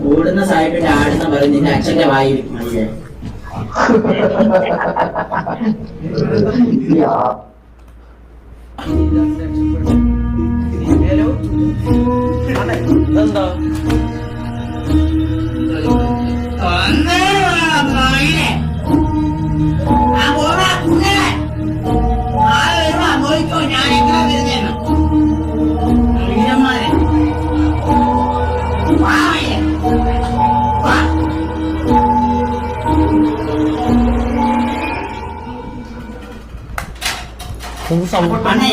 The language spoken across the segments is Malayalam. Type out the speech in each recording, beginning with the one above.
ഓടുന്ന സാഹിബിന്റെ ആടുന്ന പറയും നിന്റെ അച്ഛന്റെ വായി മതിയെ. എന്താ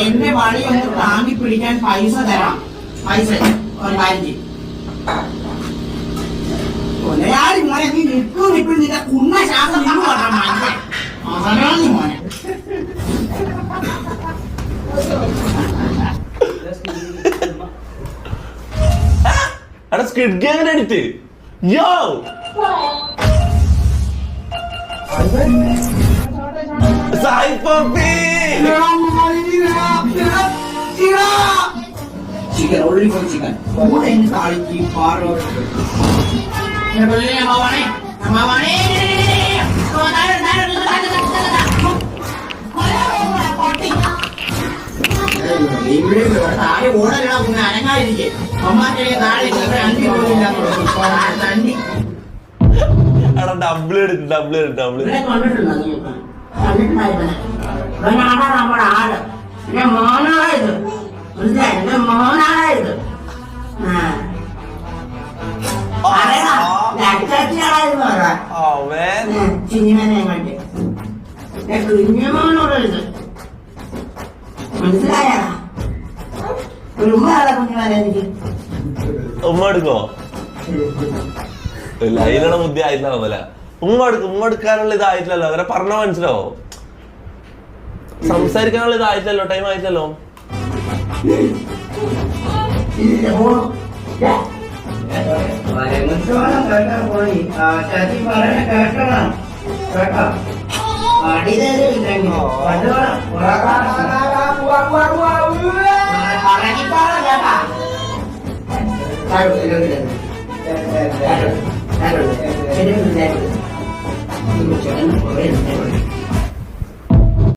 എന്റെ വളി ഒന്ന് താങ്ങി പിടിക്കാൻ പൈസ തരാം. പൈസ ഒരു കാര്യം ചെയ്യും കൊലയാളി മോനെ നീ നിൽക്കും നിൽക്കും നിന്റെ കുന്ന ശ്വാസം നിന്ന് പറഞ്ഞ മോനെ മോനെ അവിടെ സ്ക്വിഡ് ഗെയിമിന്റെ അടുത്ത് യോ ചിക്കൻ ഓൾറെഡി ഫോർ ചിക്കൻ കൂടെ താളിക്ക് പാറോ താഴെ ഓടലിടാ പിന്നെ അനങ്ങാതിരിക്കെ അമ്മാക്കെ താഴെ അണ്ടി പോലില്ല ഡബിൾ എടുത്ത് നമ്മുടെ ആട് എന്റെ മോനായത് മനസ്സിലായി എന്റെ മോനായത് ചിന്നിമനെ കണ്ടി കുഞ്ഞുമോനോടരുത് മനസ്സിലായ ഒരു ഉമ്മയാളെ കുഞ്ഞുമനെ എനിക്ക് ഉമ്മ എടുക്കോ ലൈലയുടെ ബുദ്ധി ആയിട്ടില്ല ഉമ്മ എടുക്കാനുള്ള ഇതായിട്ടില്ലല്ലോ അവരെ പറഞ്ഞ മനസ്സിലാവോ സംസാരിക്കാനുള്ള ഇതായിട്ടില്ലല്ലോ ടൈം ആയിട്ടില്ലല്ലോ Hello.